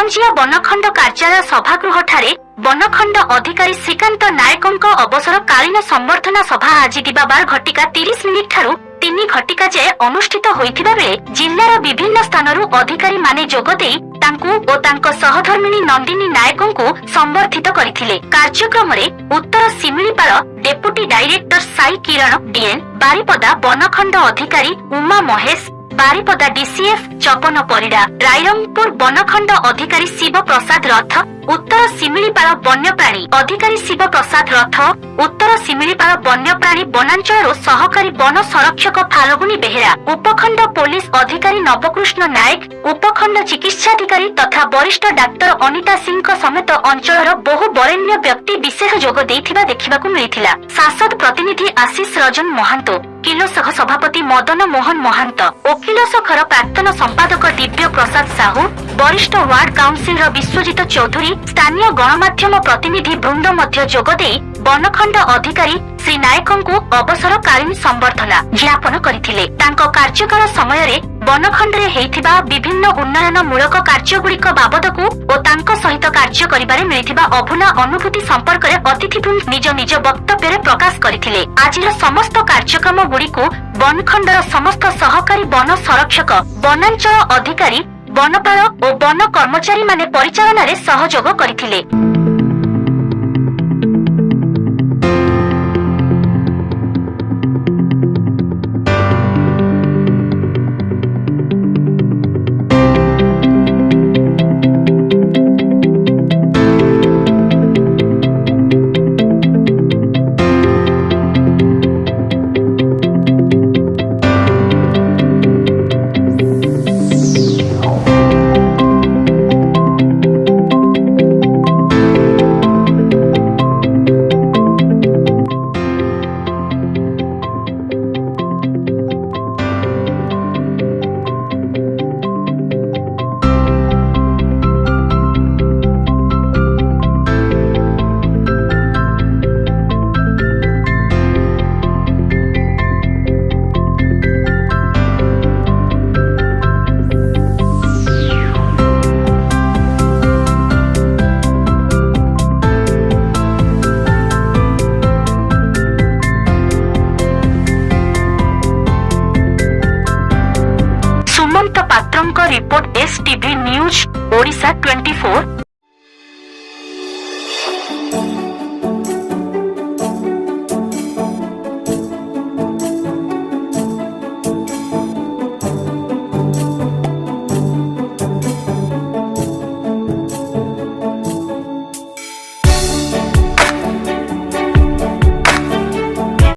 କରଞ୍ଜିଆ ବନଖଣ୍ଡ କାର୍ଯ୍ୟାଳୟ ସଭାଗୃହଠାରେ ବନଖଣ୍ଡ ଅଧିକାରୀ ଶ୍ରୀକାନ୍ତ ନାୟକଙ୍କ ଅବସରକାଳୀନ ସମ୍ବର୍ଦ୍ଧନା ସଭା ଆଜି ଦିବାବାର ଘଟିକା 30 ମିନିଟ୍ ଠାରୁ 3 ଘଟିକା ଯାଏ ଅନୁଷ୍ଠିତ ହୋଇଥିବା ବେଳେ ଜିଲ୍ଲାର ବିଭିନ୍ନ ସ୍ଥାନରୁ ଅଧିକାରୀମାନେ ଯୋଗଦେଇ ତାଙ୍କୁ ଓ ତାଙ୍କ ସହଧର୍ମିଣୀ ନନ୍ଦିନୀ ନାୟକଙ୍କୁ ସମ୍ବର୍ଦ୍ଧିତ କରିଥିଲେ। କାର୍ଯ୍ୟକ୍ରମରେ ଉତ୍ତର ଶିମିଳିପାଳ ଡେପୁଟି ଡାଇରେକ୍ଟର ସାଇ କିରଣ ଡିଏନ୍, ବାରିପଦା ବନଖଣ୍ଡ ଅଧିକାରୀ ଉମା ମହେଶ, ବାରିପଦା ডিসিএফ চপন পরিড়া, রাইরংপুর বনখণ্ড অধিকারী শিব প্রসাদ রথ, উত্তর শিমিলিপাল বন্যপ্রাণী অধিকারী শিব প্রসাদ রথ, উত্তর শিমিলিপাল বন্যপ্রাণী বনাঞ্চল সহকারী বন সংরক্ষক ফাল্গুনী বেহেরা, উপখণ্ড পুলিশ অধিকারী নবকৃষ্ণ নায়ক, উপখণ্ড চিকিৎসাধিকারী তথা বরিষ্ঠ ডাক্তার অনিতা সিংহ সমেত অঞ্চলর বহু বরেণ্য ব্যক্তি বিশেষ যোগ দেইথিবা দেখিবাকু মিলিথিলা। সাংসদ প্রতিনিধি আশিষ রঞ্জন মহান্ত, কিলোসখ সভাপতি মদন মোহন মহান্ত, ওকিলোসখর প্রাক্তন সম্পাদক দিব্য প্রসাদ সাহু, বরিষ্ঠ ওয়ার্ড কাউন্সিলর বিশ্বজিৎ চৌধুরী, স্থানীয় গণমাধ্যম প্রতিনিধি বৃন্দ মধ্য যোগদেই বনখণ্ড অধিকারী শ্রী নায়কଙ୍କୁ অবসরকালীন সম্বর্ধনা জ্ঞাপন କରିଥିଲେ। ତାଙ୍କ କାର୍ଯ୍ୟକାଳ ସମୟରେ ବନଖଣ୍ଡରେ ହେଇଥିବା ବିଭିନ୍ନ ଉନ୍ନୟନମୂଳକ କାର୍ଯ୍ୟଗୁଡ଼ିକ ବାବଦକୁ ଓ ତାଙ୍କ ସହିତ କାର୍ଯ୍ୟ କରିବାରେ ମିଳିଥିବା ଅଭୁଲା ଅନୁଭୂତି ସମ୍ପର୍କରେ ଅତିଥିବୃନ୍ଦ ନିଜ ନିଜ ବକ୍ତବ୍ୟରେ ପ୍ରକାଶ କରିଥିଲେ। ଆଜିର ସମସ୍ତ କାର୍ଯ୍ୟକ୍ରମ ଗୁଡ଼ିକୁ ବନଖଣ୍ଡର ସମସ୍ତ ସହକାରୀ ବନ ସଂରକ୍ଷକ, ବନାଞ୍ଚଳ ଅଧିକାରୀ, ବନପାଳ ଓ ବନ କର୍ମଚାରୀମାନେ ପରିଚାଳନାରେ ସହଯୋଗ କରିଥିଲେ। ସୁମନ୍ତ ପାତ୍ରଙ୍କ ରିପୋର୍ଟ, STV ନ୍ୟୁଜ ଓଡ଼ିଶା 24।